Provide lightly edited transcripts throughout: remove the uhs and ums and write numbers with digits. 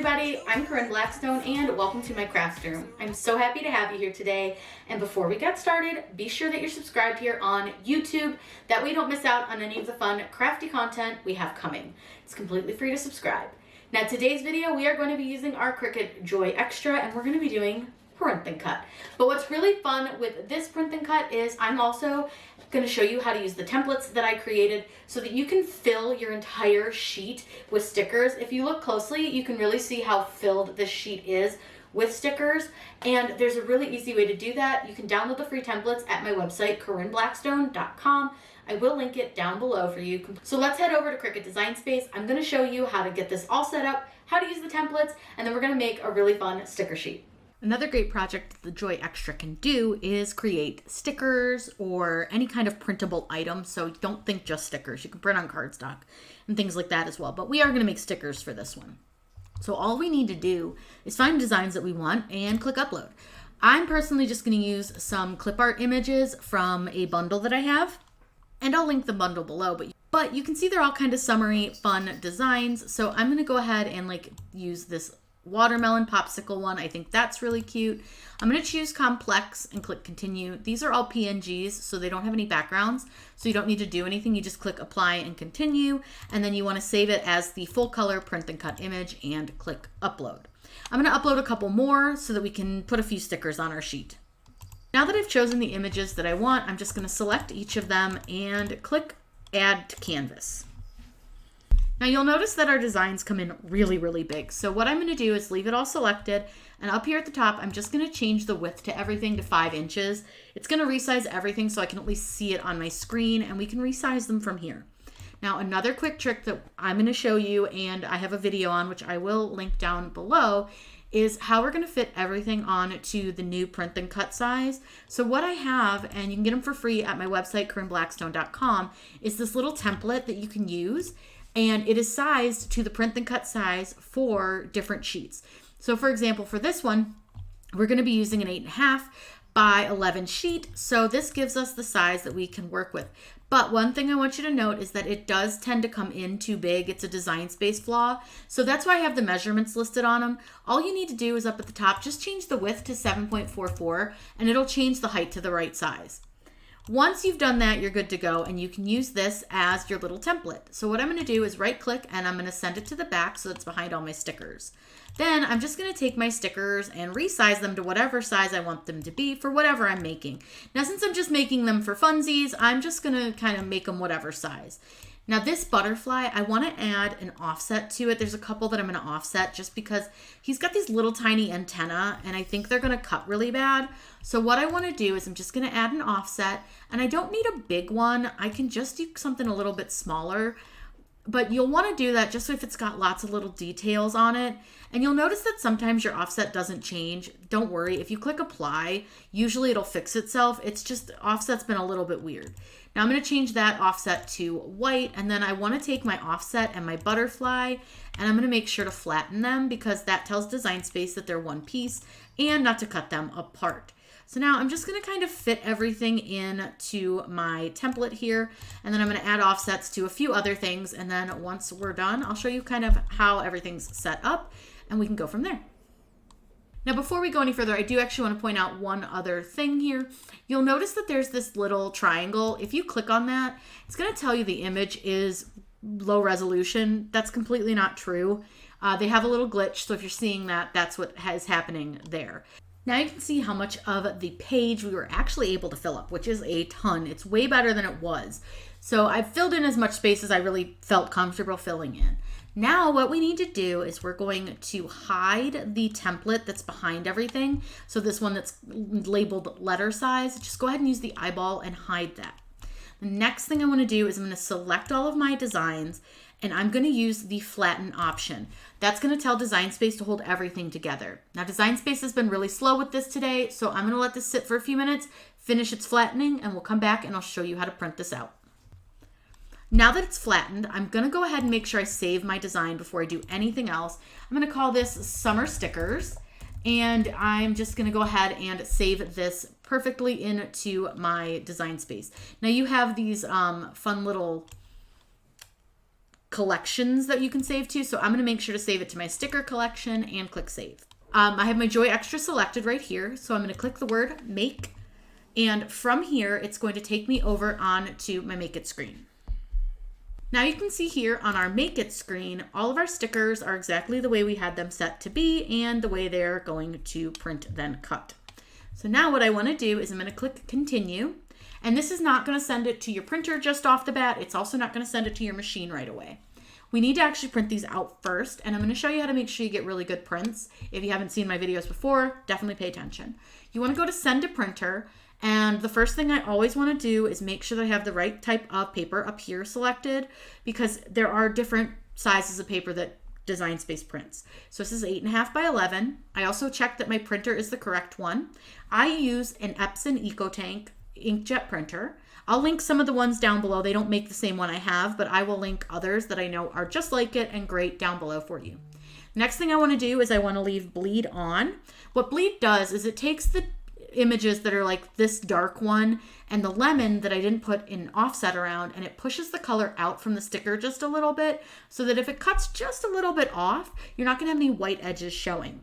everybody, I'm Corinne Blackstone and welcome to my craft room. I'm so happy to have you here today, and before we get started, be sure that you're subscribed here on YouTube. That way you don't miss out on any of the fun crafty content we have coming. It's completely free to subscribe. Now today's video we are going to be using our Cricut Joy Xtra and we're going to be doing print and cut. But what's really fun with this print and cut is I'm also going to show you how to use the templates that I created so that you can fill your entire sheet with stickers. If you look closely, you can really see how filled this sheet is with stickers, and there's a really easy way to do that. You can download the free templates at my website, CorinneBlackstone.com. I will link it down below for you. So let's head over to Cricut Design Space. I'm going to show you how to get this all set up, how to use the templates, and then we're going to make a really fun sticker sheet. Another great project that the Joy Xtra can do is create stickers or any kind of printable item. So don't think just stickers. You can print on cardstock and things like that as well. But we are going to make stickers for this one. So all we need to do is find designs that we want and click upload. I'm personally just going to use some clip art images from a bundle that I have. And I'll link the bundle below. But you can see they're all kind of summery, fun designs. So I'm going to go ahead and use this watermelon popsicle one. I think that's really cute. I'm going to choose complex and click continue. These are all PNGs, so they don't have any backgrounds, so you don't need to do anything. You just click apply and continue, and then you want to save it as the full color print and cut image and click upload. I'm going to upload a couple more so that we can put a few stickers on our sheet. Now that I've chosen the images that I want, I'm just going to select each of them and click add to canvas. Now you'll notice that our designs come in really, really big. So what I'm going to do is leave it all selected, and up here at the top, I'm just going to change the width to everything to 5 inches. It's going to resize everything so I can at least see it on my screen, and we can resize them from here. Now another quick trick that I'm going to show you, and I have a video on, which I will link down below, is how we're going to fit everything on to the new print and cut size. So what I have, and you can get them for free at my website, CorinneBlackstone.com, is this little template that you can use. And it is sized to the print and cut size for different sheets. So for example, for this one, we're going to be using an 8.5 by 11 sheet. So this gives us the size that we can work with. But one thing I want you to note is that it does tend to come in too big. It's a design space flaw. So that's why I have the measurements listed on them. All you need to do is up at the top, just change the width to 7.44 and it'll change the height to the right size. Once you've done that, you're good to go, and you can use this as your little template. So what I'm going to do is right click and I'm going to send it to the back so it's behind all my stickers. Then I'm just going to take my stickers and resize them to whatever size I want them to be for whatever I'm making. Now since I'm just making them for funsies, I'm just going to kind of make them whatever size. Now this butterfly, I want to add an offset to it. There's a couple that I'm going to offset just because he's got these little tiny antennae and I think they're going to cut really bad. So what I want to do is I'm just going to add an offset, and I don't need a big one. I can just do something a little bit smaller, but you'll want to do that just if it's got lots of little details on it. And you'll notice that sometimes your offset doesn't change. Don't worry, if you click apply, usually it'll fix itself. It's just offset's been a little bit weird. Now I'm going to change that offset to white, and then I want to take my offset and my butterfly, and I'm going to make sure to flatten them because that tells Design Space that they're one piece and not to cut them apart. So now I'm just going to kind of fit everything in to my template here, and then I'm going to add offsets to a few other things, and then once we're done, I'll show you kind of how everything's set up, and we can go from there. Now before we go any further, I do actually want to point out one other thing here. You'll notice that there's this little triangle. If you click on that, it's going to tell you the image is low resolution. That's completely not true. They have a little glitch, so if you're seeing that, that's what is happening there. Now you can see how much of the page we were actually able to fill up, which is a ton. It's way better than it was. So I've filled in as much space as I really felt comfortable filling in. Now what we need to do is we're going to hide the template that's behind everything. So this one that's labeled letter size, just go ahead and use the eyeball and hide that. The next thing I want to do is I'm going to select all of my designs, and I'm going to use the flatten option. That's going to tell Design Space to hold everything together. Now Design Space has been really slow with this today, so I'm going to let this sit for a few minutes, finish its flattening, and we'll come back and I'll show you how to print this out. Now that it's flattened, I'm going to go ahead and make sure I save my design before I do anything else. I'm going to call this Summer Stickers, and I'm just going to go ahead and save this perfectly into my Design Space. Now you have these fun little collections that you can save to. So I'm going to make sure to save it to my sticker collection and click save. I have my Joy Xtra selected right here. So I'm going to click the word make. And from here, it's going to take me over on to my Make It screen. Now you can see here on our Make It screen, all of our stickers are exactly the way we had them set to be and the way they're going to print then cut. So now what I want to do is I'm going to click continue. And this is not going to send it to your printer just off the bat. It's also not going to send it to your machine right away. We need to actually print these out first, and I'm going to show you how to make sure you get really good prints. If you haven't seen my videos before, definitely pay attention. You want to go to send to printer, and the first thing I always want to do is make sure that I have the right type of paper up here selected, because there are different sizes of paper that Design Space prints. So this is 8.5 by 11. I also checked that my printer is the correct one. I use an Epson EcoTank inkjet printer. I'll link some of the ones down below. They don't make the same one I have, but I will link others that I know are just like it and great down below for you. Next thing I want to do is I want to leave bleed on. What bleed does is it takes the images that are like this dark one and the lemon that I didn't put in offset around, and it pushes the color out from the sticker just a little bit so that if it cuts just a little bit off, you're not going to have any white edges showing.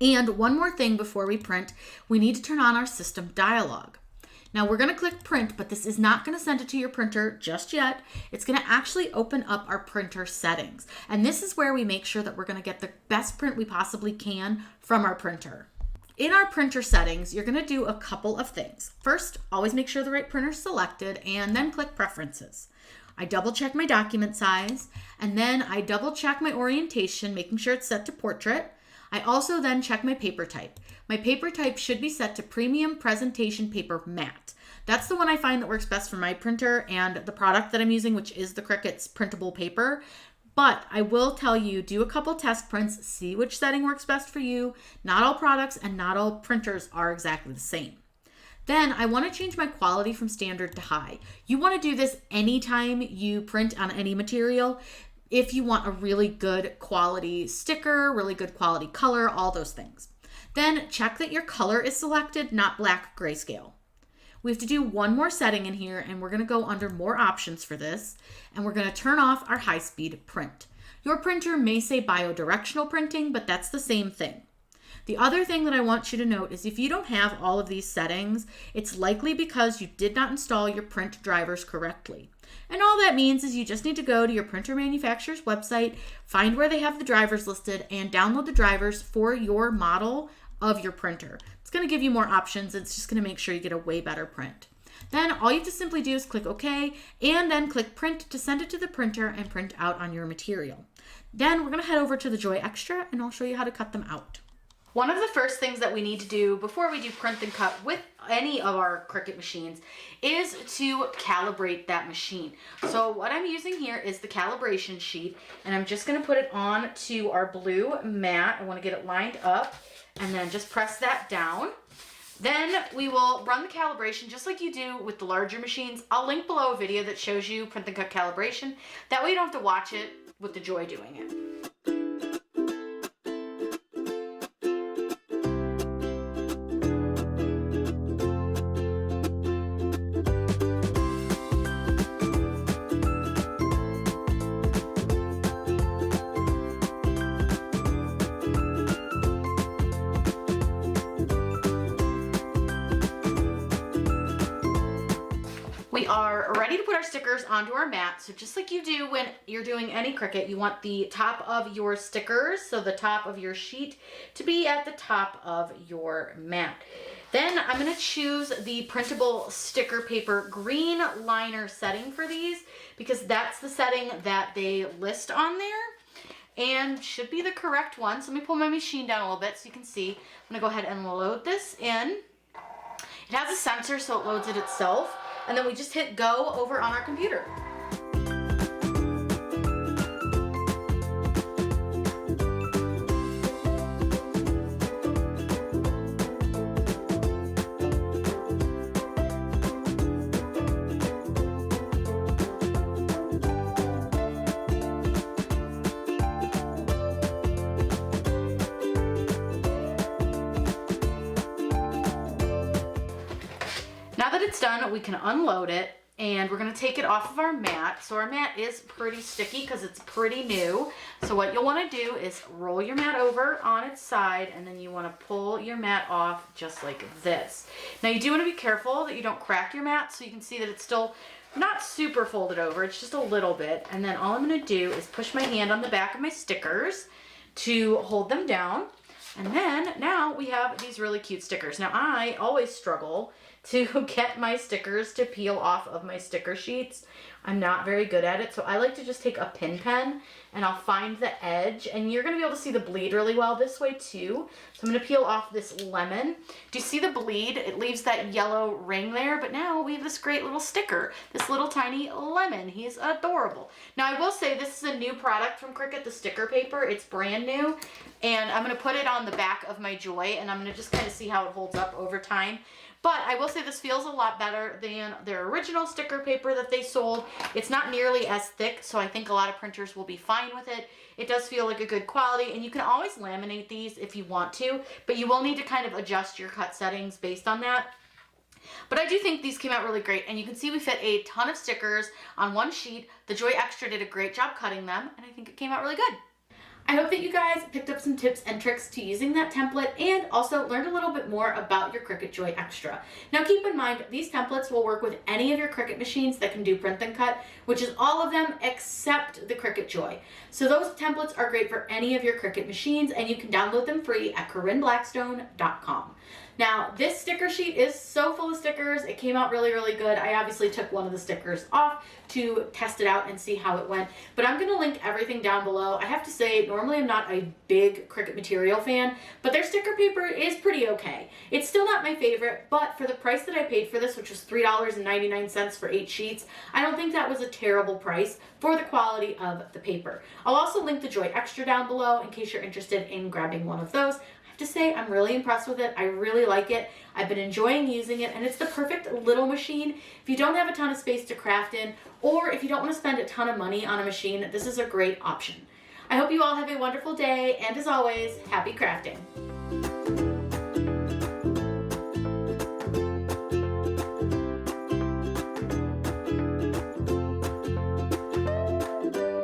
And one more thing before we print, we need to turn on our system dialog. Now we're going to click print, but this is not going to send it to your printer just yet. It's going to actually open up our printer settings. And this is where we make sure that we're going to get the best print we possibly can from our printer. In our printer settings, you're going to do a couple of things. First, always make sure the right printer is selected, and then click preferences. I double check my document size, and then I double check my orientation, making sure it's set to portrait. I also then check my paper type. My paper type should be set to Premium Presentation Paper Matte. That's the one I find that works best for my printer and the product that I'm using, which is the Cricut's printable paper. But I will tell you, do a couple test prints, see which setting works best for you. Not all products and not all printers are exactly the same. Then I want to change my quality from standard to high. You want to do this anytime you print on any material. If you want a really good quality sticker, really good quality color, all those things. Then check that your color is selected, not black grayscale. We have to do one more setting in here, and we're going to go under more options for this, and we're going to turn off our high-speed print. Your printer may say bidirectional printing, but that's the same thing. The other thing that I want you to note is if you don't have all of these settings, it's likely because you did not install your print drivers correctly. And all that means is you just need to go to your printer manufacturer's website, find where they have the drivers listed, and download the drivers for your model of your printer. It's going to give you more options. It's just going to make sure you get a way better print. Then all you have to simply do is click OK, and then click print to send it to the printer and print out on your material. Then we're going to head over to the Joy Xtra, and I'll show you how to cut them out. One of the first things that we need to do before we do print and cut with any of our Cricut machines is to calibrate that machine. So what I'm using here is the calibration sheet, and I'm just going to put it on to our blue mat. I want to get it lined up, and then just press that down. Then we will run the calibration just like you do with the larger machines. I'll link below a video that shows you print and cut calibration. That way you don't have to watch it with the Joy doing it. We are ready to put our stickers onto our mat. So just like you do when you're doing any Cricut, you want the top of your stickers, so the top of your sheet, to be at the top of your mat. Then I'm going to choose the printable sticker paper green liner setting for these because that's the setting that they list on there and should be the correct one. So let me pull my machine down a little bit so you can see. I'm going to go ahead and load this in. It has a sensor so it loads it itself. And then we just hit go over on our computer. Now that it's done, we can unload it, and we're gonna take it off of our mat. So our mat is pretty sticky because it's pretty new. So what you'll wanna do is roll your mat over on its side, and then you wanna pull your mat off just like this. Now you do wanna be careful that you don't crack your mat, so you can see that it's still not super folded over, it's just a little bit. And then all I'm gonna do is push my hand on the back of my stickers to hold them down. And then now we have these really cute stickers. Now I always struggle to get my stickers to peel off of my sticker sheets. I'm not very good at it, so I like to just take a pin pen and I'll find the edge, and you're gonna be able to see the bleed really well this way too. So I'm gonna peel off this lemon. Do you see the bleed? It leaves that yellow ring there, but now we have this great little sticker, this little tiny lemon. He's adorable. Now I will say this is a new product from Cricut, the sticker paper. It's brand new, and I'm gonna put it on the back of my Joy, and I'm gonna just kind of see how it holds up over time. But I will say this feels a lot better than their original sticker paper that they sold. It's not nearly as thick, so I think a lot of printers will be fine with it. It does feel like a good quality, and you can always laminate these if you want to, but you will need to kind of adjust your cut settings based on that. But I do think these came out really great, and you can see we fit a ton of stickers on one sheet. The Joy Xtra did a great job cutting them, and I think it came out really good. I hope that you guys picked up some tips and tricks to using that template, and also learned a little bit more about your Cricut Joy Xtra. Now keep in mind, these templates will work with any of your Cricut machines that can do print and cut, which is all of them except the Cricut Joy. So those templates are great for any of your Cricut machines, and you can download them free at CorinneBlackstone.com. Now, this sticker sheet is so full of stickers. It came out really, really good. I obviously took one of the stickers off to test it out and see how it went, but I'm gonna link everything down below. I have to say, normally I'm not a big Cricut material fan, but their sticker paper is pretty okay. It's still not my favorite, but for the price that I paid for this, which was $3.99 for 8 sheets, I don't think that was a terrible price for the quality of the paper. I'll also link the Joy Xtra down below in case you're interested in grabbing one of those. To say I'm really impressed with it. I really like it. I've been enjoying using it, and it's the perfect little machine if you don't have a ton of space to craft in, or if you don't want to spend a ton of money on a machine. This is a great option. I hope you all have a wonderful day, and as always, happy crafting.